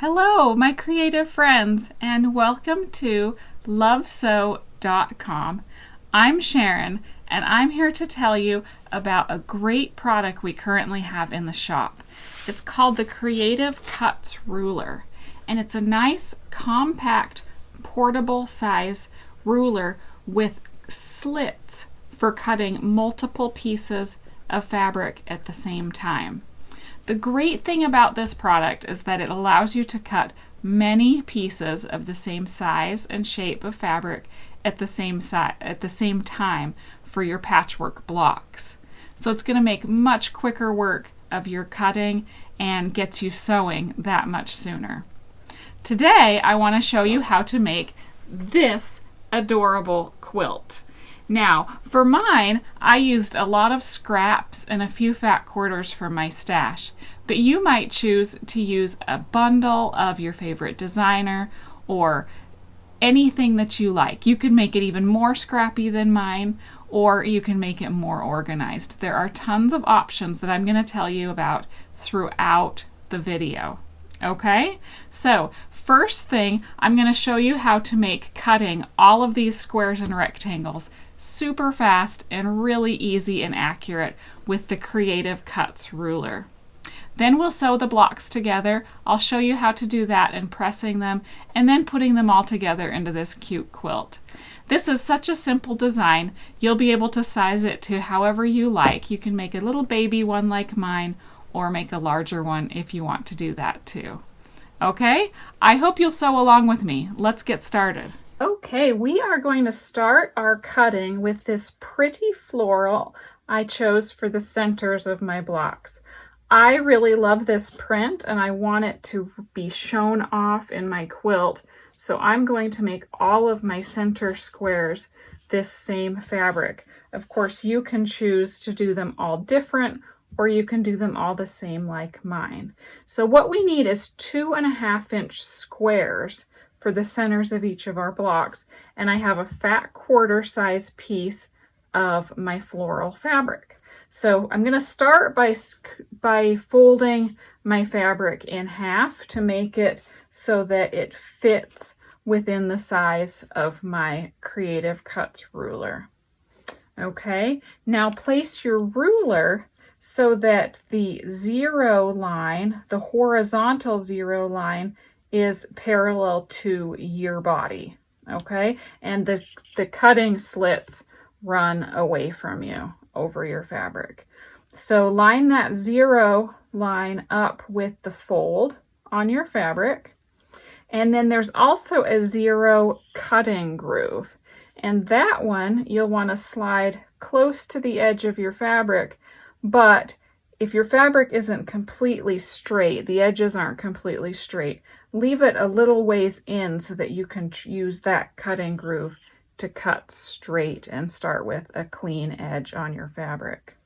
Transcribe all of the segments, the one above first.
Hello, my creative friends, and welcome to lovesew.com. I'm Sharon, and I'm here to tell you about a great product we currently have in the shop. It's called the Creative Cuts Ruler, and it's a nice, compact, portable size ruler with slits for cutting multiple pieces of fabric at the same time. The great thing about this product is that it allows you to cut many pieces of the same size and shape of fabric at the same time for your patchwork blocks. So it's going to make much quicker work of your cutting and gets you sewing that much sooner. Today I want to show you how to make this adorable quilt. Now, for mine, I used a lot of scraps and a few fat quarters from my stash, but you might choose to use a bundle of your favorite designer or anything that you like. You can make it even more scrappy than mine, or you can make it more organized. There are tons of options that I'm going to tell you about throughout the video. Okay, so first thing, I'm going to show you how to make cutting all of these squares and rectangles super fast and really easy and accurate with the Creative Cuts ruler. Then we'll sew the blocks together. I'll show you how to do that and pressing them and then putting them all together into this cute quilt. This is such a simple design. You'll be able to size it to however you like. You can make a little baby one like mine or make a larger one if you want to do that too. Okay, I hope you'll sew along with me. Let's get started. Okay, we are going to start our cutting with this pretty floral I chose for the centers of my blocks. I really love this print and I want it to be shown off in my quilt, so I'm going to make all of my center squares this same fabric. Of course, you can choose to do them all different, or you can do them all the same like mine. So what we need is 2.5-inch squares for the centers of each of our blocks, and I have a fat quarter size piece of my floral fabric. So I'm going to start by folding my fabric in half to make it so that it fits within the size of my Creative Cuts ruler. Okay, now place your ruler so that the zero line, the horizontal zero line, is parallel to your body, okay? And the cutting slits run away from you over your fabric. So line that zero line up with the fold on your fabric. And then there's also a zero cutting groove. And that one you'll want to slide close to the edge of your fabric, but if your fabric isn't completely straight, the edges aren't completely straight, leave it a little ways in so that you can use that cutting groove to cut straight and start with a clean edge on your fabric.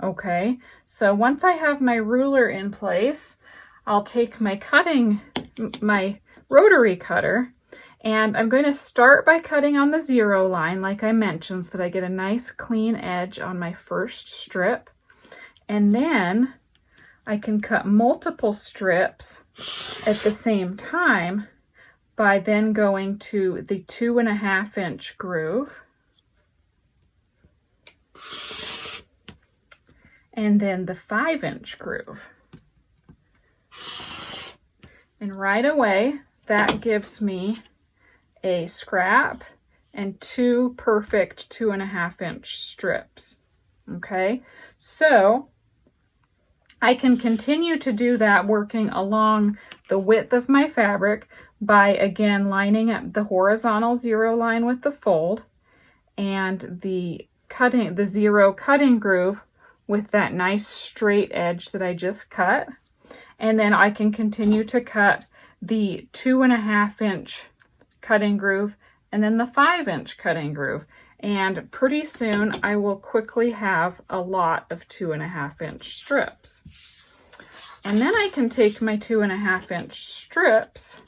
Okay, so once I have my ruler in place, I'll take my rotary cutter, and I'm going to start by cutting on the zero line like I mentioned so that I get a nice clean edge on my first strip. And then I can cut multiple strips at the same time by then going to the 2.5-inch groove. And then the 5-inch groove. And right away, that gives me a scrap and two perfect 2.5-inch strips. Okay, so I can continue to do that working along the width of my fabric by again lining up the horizontal zero line with the fold and the zero cutting groove with that nice straight edge that I just cut. And then I can continue to cut the 2.5-inch cutting groove and then the 5-inch cutting groove. And pretty soon I will quickly have a lot of 2.5-inch strips. And then I can take my 2.5-inch strips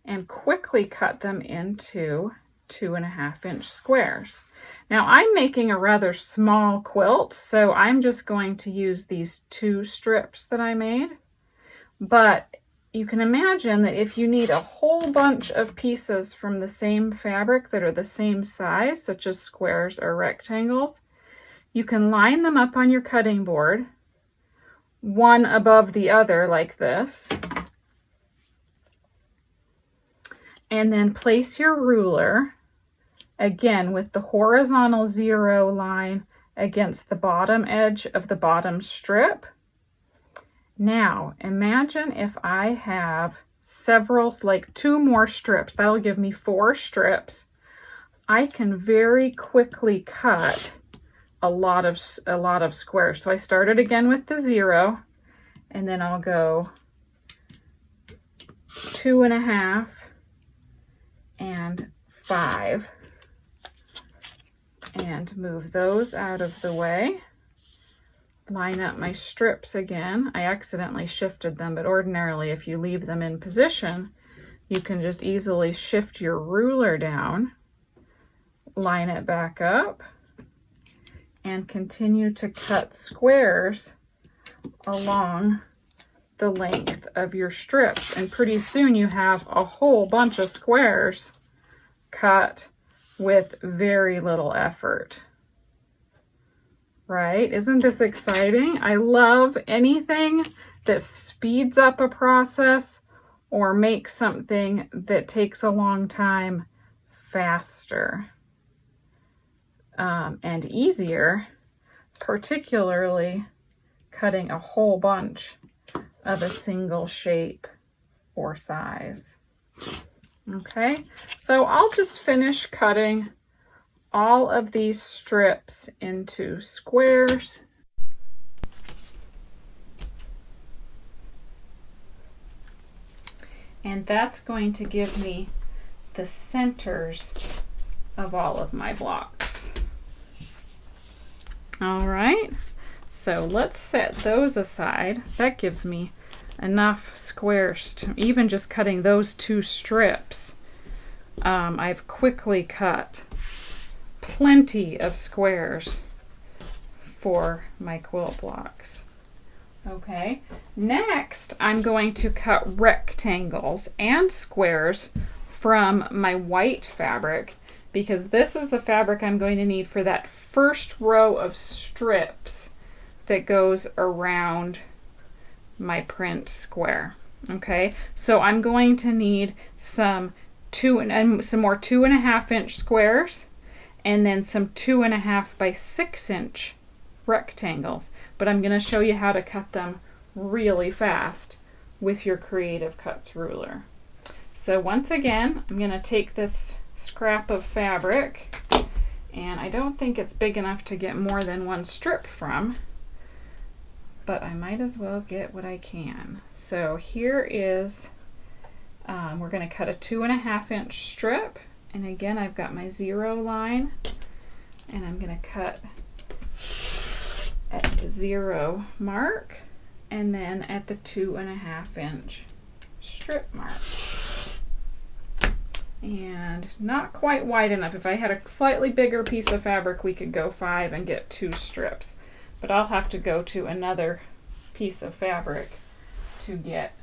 and quickly cut them into 2.5-inch squares. Now I'm making a rather small quilt, so I'm just going to use these 2 strips that I made. But you can imagine that if you need a whole bunch of pieces from the same fabric that are the same size, such as squares or rectangles, you can line them up on your cutting board, one above the other like this, and then place your ruler, again with the horizontal 0 line against the bottom edge of the bottom strip. Now, imagine if I have several, like 2 more strips. That'll give me 4 strips. I can very quickly cut a lot of squares. So I started again with the 0, and then I'll go 2.5 and 5, and move those out of the way. Line up my strips again. I accidentally shifted them, but ordinarily if you leave them in position, you can just easily shift your ruler down, line it back up, and continue to cut squares along the length of your strips. And pretty soon you have a whole bunch of squares cut with very little effort. Right? Isn't this exciting? I love anything that speeds up a process or makes something that takes a long time faster and easier, particularly cutting a whole bunch of a single shape or size. Okay, so I'll just finish cutting all of these strips into squares. And that's going to give me the centers of all of my blocks. All right, so let's set those aside. That gives me enough squares to, even just cutting those 2 strips, I've quickly cut plenty of squares for my quilt blocks. Okay, next I'm going to cut rectangles and squares from my white fabric, because this is the fabric I'm going to need for that first row of strips that goes around my print square. Okay, so I'm going to need some more 2.5 inch squares, and then some 2.5 by 6 inch rectangles. But I'm going to show you how to cut them really fast with your Creative Cuts ruler. So once again, I'm going to take this scrap of fabric, and I don't think it's big enough to get more than 1 strip from, but I might as well get what I can. So here is, we're going to cut a 2.5 inch strip. And again, I've got my 0 line, and I'm going to cut at the 0 mark, and then at the 2.5 inch strip mark. And not quite wide enough. If I had a slightly bigger piece of fabric, we could go 5 and get 2 strips. But I'll have to go to another piece of fabric to get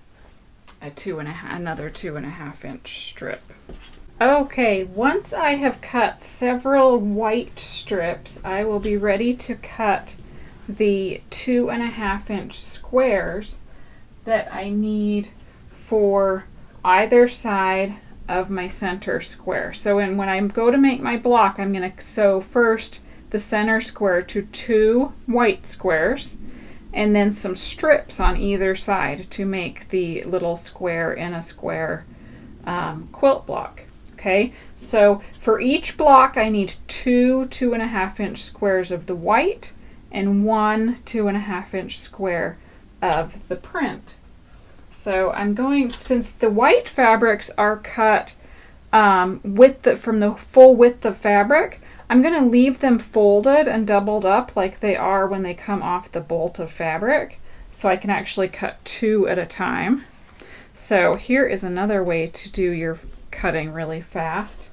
a another 2.5 inch strip. Okay, once I have cut several white strips, I will be ready to cut the 2.5 inch squares that I need for either side of my center square. So when I go to make my block, I'm going to sew first the center square to 2 white squares, and then some strips on either side to make the little square in a square quilt block. Okay, so for each block I need 2 2.5 inch squares of the white and 1 2.5 inch square of the print. So I'm going, since the white fabrics are cut from the full width of fabric, I'm going to leave them folded and doubled up like they are when they come off the bolt of fabric, so I can actually cut 2 at a time. So here is another way to do your cutting really fast,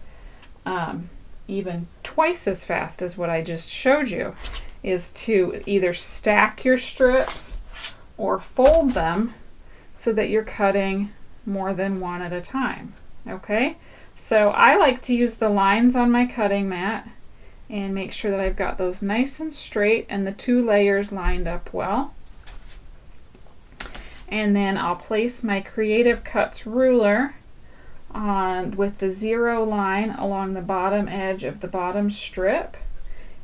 even twice as fast as what I just showed you, is to either stack your strips or fold them so that you're cutting more than one at a time. Okay, so I like to use the lines on my cutting mat and make sure that I've got those nice and straight and the two layers lined up well. And then I'll place my Creative Cuts ruler on with the 0 line along the bottom edge of the bottom strip.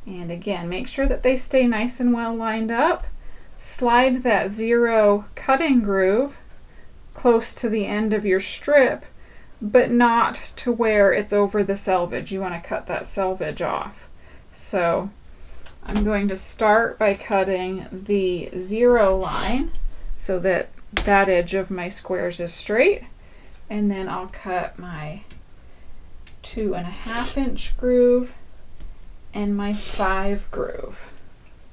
And again, make sure that they stay nice and well lined up. Slide that 0 cutting groove close to the end of your strip, but not to where it's over the selvage. You want to cut that selvage off. So I'm going to start by cutting the 0 line so that that edge of my squares is straight, and then I'll cut my 2.5 inch groove and my 5 groove.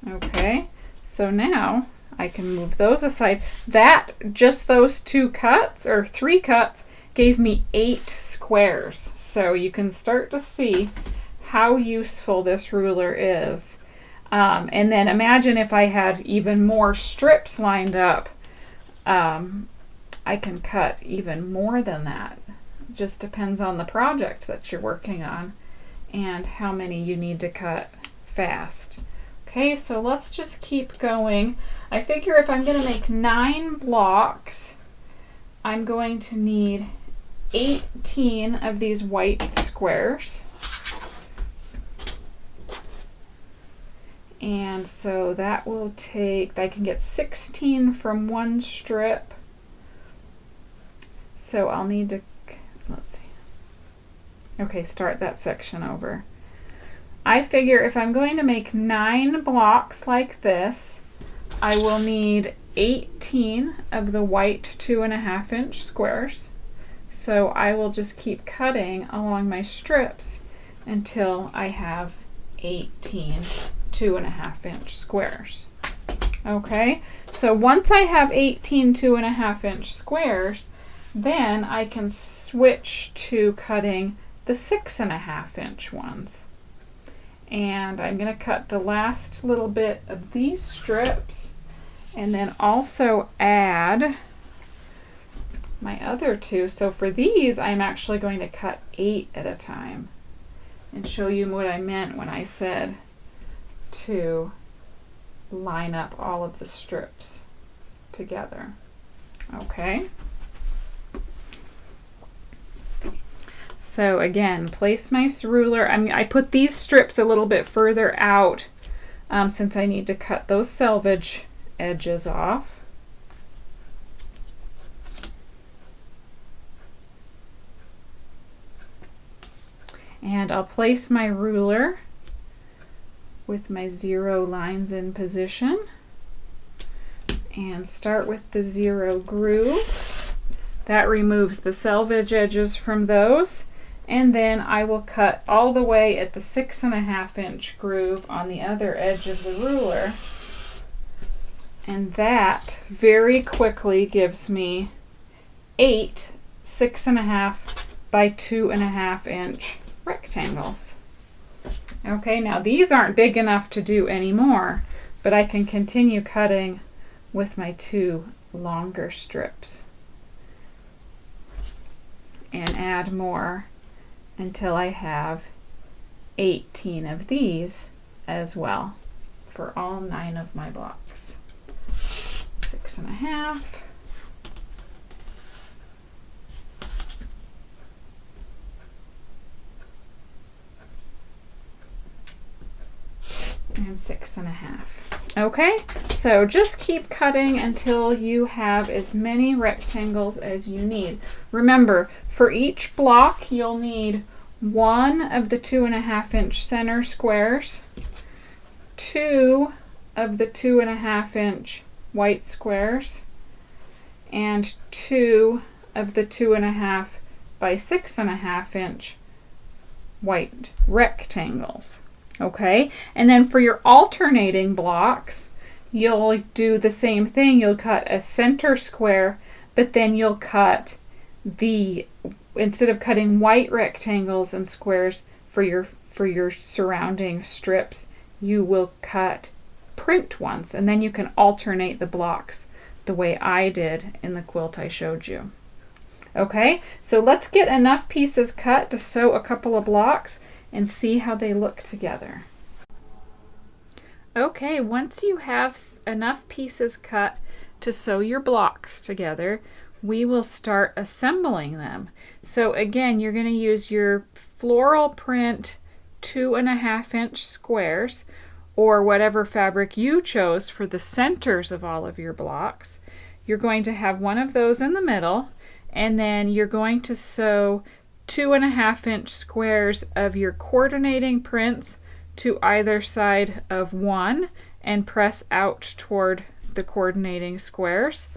Okay, so now I can move those aside. Just those 2 cuts or 3 cuts gave me 8 squares. So you can start to see how useful this ruler is. And then imagine if I had even more strips lined up. I can cut even more than that. It just depends on the project that you're working on and how many you need to cut fast. Okay, so let's just keep going. I figure if I'm going to make 9 blocks, I'm going to need 18 of these white squares. And so that will take, I can get 16 from one strip. So I'll need to, let's see. Okay, start that section over. I figure if I'm going to make 9 blocks like this, I will need 18 of the white 2.5 inch squares. So I will just keep cutting along my strips until I have 18 2.5 inch squares. Okay, so once I have 18 2.5 inch squares, then I can switch to cutting the 6.5 inch ones. And I'm going to cut the last little bit of these strips and then also add my other 2. So for these, I'm actually going to cut 8 at a time and show you what I meant when I said to line up all of the strips together. Okay. So again, place my ruler. I put these strips a little bit further out since I need to cut those selvage edges off. And I'll place my ruler with my 0 lines in position and start with the 0 groove. That removes the selvage edges from those, and then I will cut all the way at the 6.5 inch groove on the other edge of the ruler, and that very quickly gives me 8 6.5 by 2.5 inch rectangles. Okay, now these aren't big enough to do anymore, but I can continue cutting with my 2 longer strips and add more until I have 18 of these as well for all 9 of my blocks. 6.5. And 6.5. Okay, so just keep cutting until you have as many rectangles as you need. Remember, for each block you'll need 1 of the 2.5 inch center squares, 2 of the 2.5 inch white squares, and 2 of the 2.5 by 6.5 inch white rectangles. Okay, and then for your alternating blocks, you'll do the same thing. You'll cut a center square, but then you'll cut instead of cutting white rectangles and squares for your surrounding strips, you will cut print ones, and then you can alternate the blocks the way I did in the quilt I showed you. Okay, so let's get enough pieces cut to sew a couple of blocks and see how they look together. Okay, once you have enough pieces cut to sew your blocks together, we will start assembling them. So again, you're going to use your floral print 2.5-inch squares, or whatever fabric you chose for the centers of all of your blocks. You're going to have one of those in the middle, and then you're going to sew 2.5-inch squares of your coordinating prints to either side of one and press out toward the coordinating squares,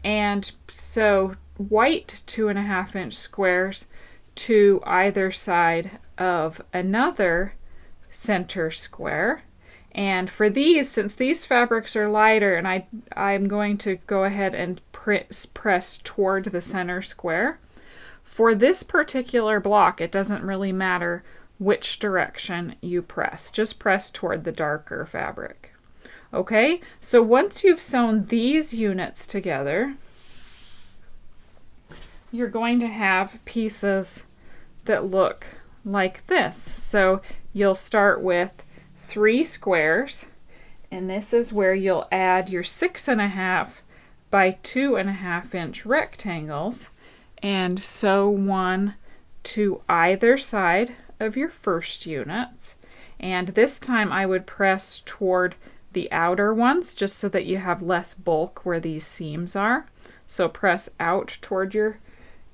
and sew white 2.5-inch squares to either side of another center square. And for these, since these fabrics are lighter, and I'm going to go ahead and press toward the center square. For this particular block, it doesn't really matter which direction you press. Just press toward the darker fabric. Okay, so once you've sewn these units together, you're going to have pieces that look like this. So you'll start with 3 squares, and this is where you'll add your 6.5 by 2.5-inch rectangles and sew one to either side of your first units. And this time I would press toward the outer ones just so that you have less bulk where these seams are. So press out toward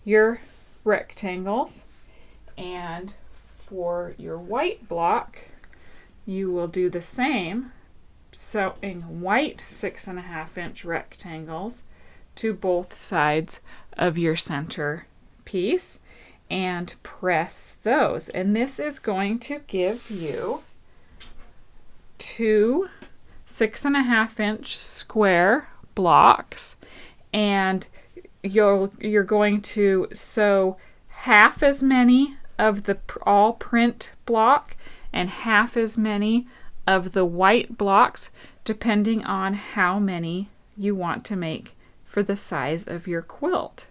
your rectangles. And for your white block, you will do the same, sewing white 6.5-inch rectangles to both sides of your center piece and press those. And this is going to give you 2 6.5-inch square blocks, and you're going to sew half as many of the all print block and half as many of the white blocks, depending on how many you want to make for the size of your quilt.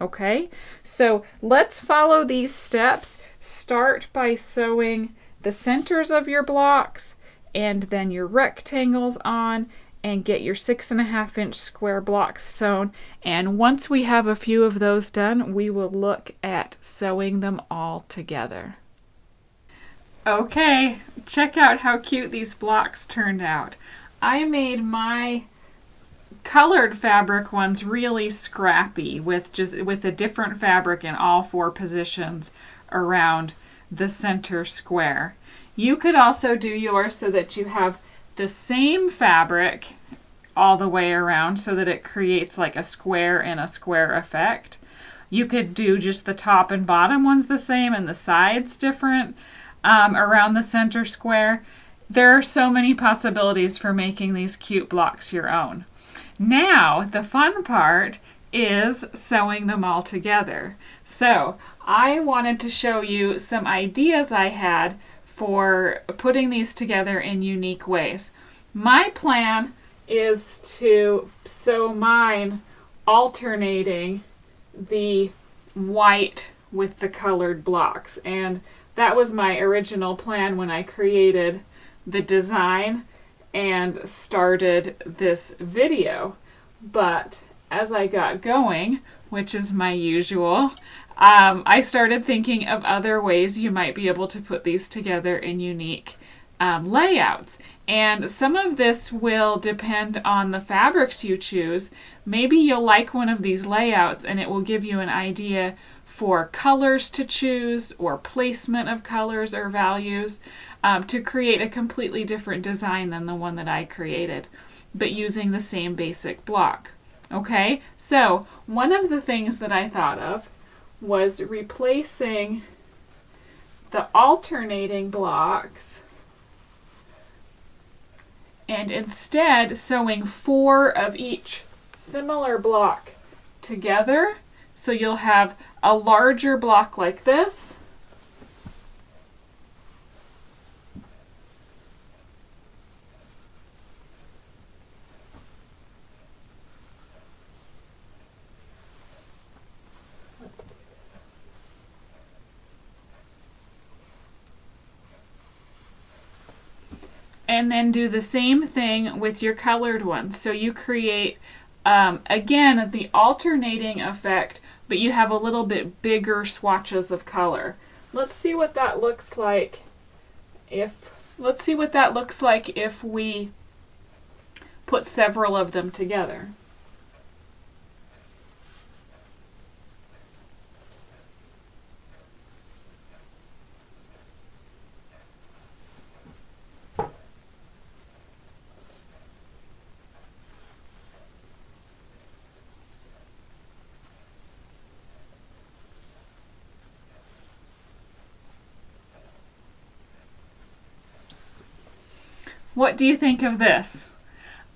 Okay, so let's follow these steps. Start by sewing the centers of your blocks and then your rectangles on, and get your 6.5-inch square blocks sewn. And once we have a few of those done, we will look at sewing them all together. Okay, check out how cute these blocks turned out. I made my colored fabric ones really scrappy with a different fabric in all 4 positions around the center square. You could also do yours so that you have the same fabric all the way around so that it creates like a square in a square effect. You could do just the top and bottom ones the same and the sides different around the center square. There are so many possibilities for making these cute blocks your own. Now, the fun part is sewing them all together. So I wanted to show you some ideas I had for putting these together in unique ways. My plan is to sew mine alternating the white with the colored blocks, and that was my original plan when I created the design and started this video. But as I got going, which is my usual, I started thinking of other ways you might be able to put these together in unique layouts. And some of this will depend on the fabrics you choose. Maybe you'll like one of these layouts and it will give you an idea for colors to choose or placement of colors or values to create a completely different design than the one that I created, but using the same basic block. Okay, so one of the things that I thought of was replacing the alternating blocks and instead sewing 4 of each similar block together. So you'll have a larger block like this, And then do the same thing with your colored ones. So you create, again, the alternating effect, but you have a little bit bigger swatches of color. Let's see what that looks like if we put several of them together. What do you think of this?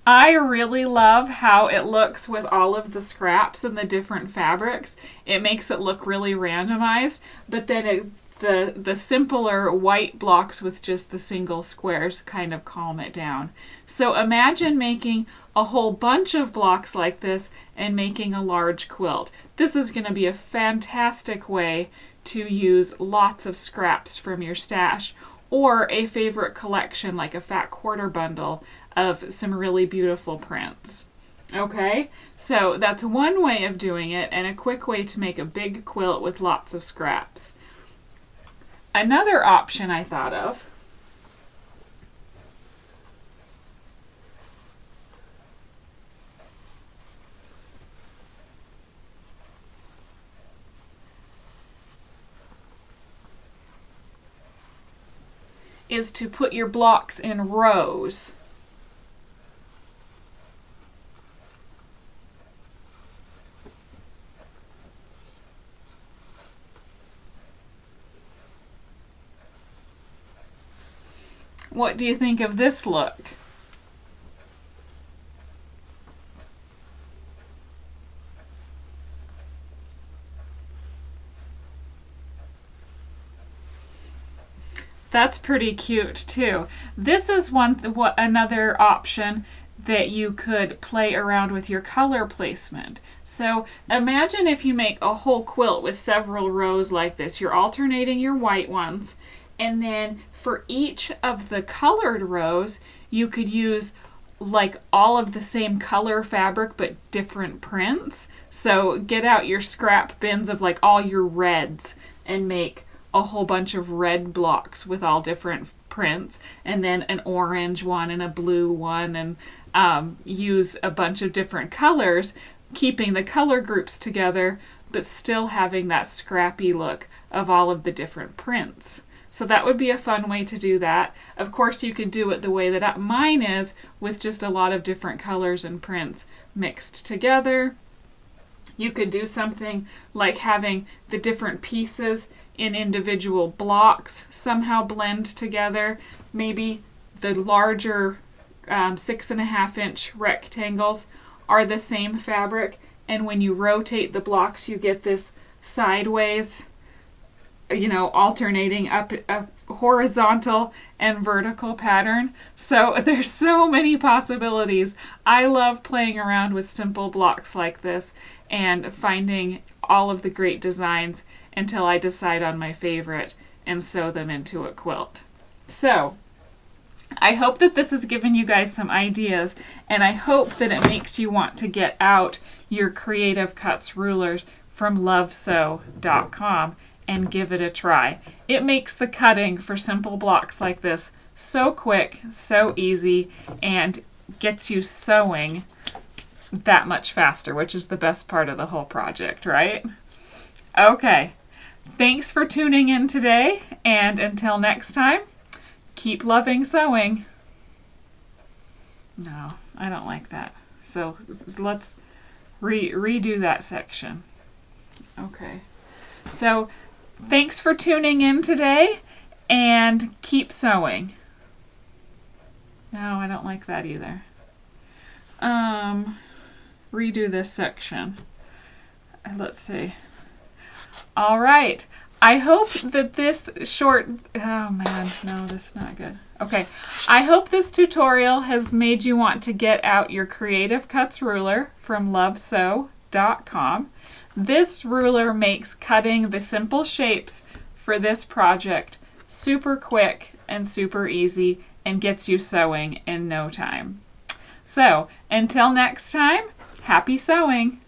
I really love how it looks with all of the scraps and the different fabrics. It makes it look really randomized, but then the simpler white blocks with just the single squares kind of calm it down. So imagine making a whole bunch of blocks like this and making a large quilt. This is going to be a fantastic way to use lots of scraps from your stash, or a favorite collection like a fat quarter bundle of some really beautiful prints. Okay, so that's one way of doing it and a quick way to make a big quilt with lots of scraps. Another option I thought of is to put your blocks in rows. What do you think of this look? That's pretty cute too. This is another option that you could play around with your color placement. So imagine if you make a whole quilt with several rows like this. You're alternating your white ones, and then for each of the colored rows you could use like all of the same color fabric but different prints. So get out your scrap bins of like all your reds and make a whole bunch of red blocks with all different prints, and then an orange one and a blue one, and use a bunch of different colors, keeping the color groups together but still having that scrappy look of all of the different prints. So that would be a fun way to do that. Of course, you could do it the way that mine is, with just a lot of different colors and prints mixed together. You could do something like having the different pieces in individual blocks somehow blend together. Maybe the larger 6.5 inch rectangles are the same fabric, and when you rotate the blocks you get this sideways, alternating up a horizontal and vertical pattern. So there's so many possibilities. I love playing around with simple blocks like this and finding all of the great designs until I decide on my favorite and sew them into a quilt. So I hope that this has given you guys some ideas, and I hope that it makes you want to get out your Creative Cuts rulers from lovesew.com and give it a try. It makes the cutting for simple blocks like this so quick, so easy, and gets you sewing that much faster, which is the best part of the whole project, right? Okay, thanks for tuning in today, and until next time, keep loving sewing. No, I don't like that. So let's redo that section. Okay, so thanks for tuning in today, and keep sewing. No, I don't like that either. Redo this section. Let's see. All right. I hope that this short... Oh man, no, this is not good. Okay. I hope this tutorial has made you want to get out your Creative Cuts ruler from lovesew.com. This ruler makes cutting the simple shapes for this project super quick and super easy and gets you sewing in no time. So until next time, happy sewing!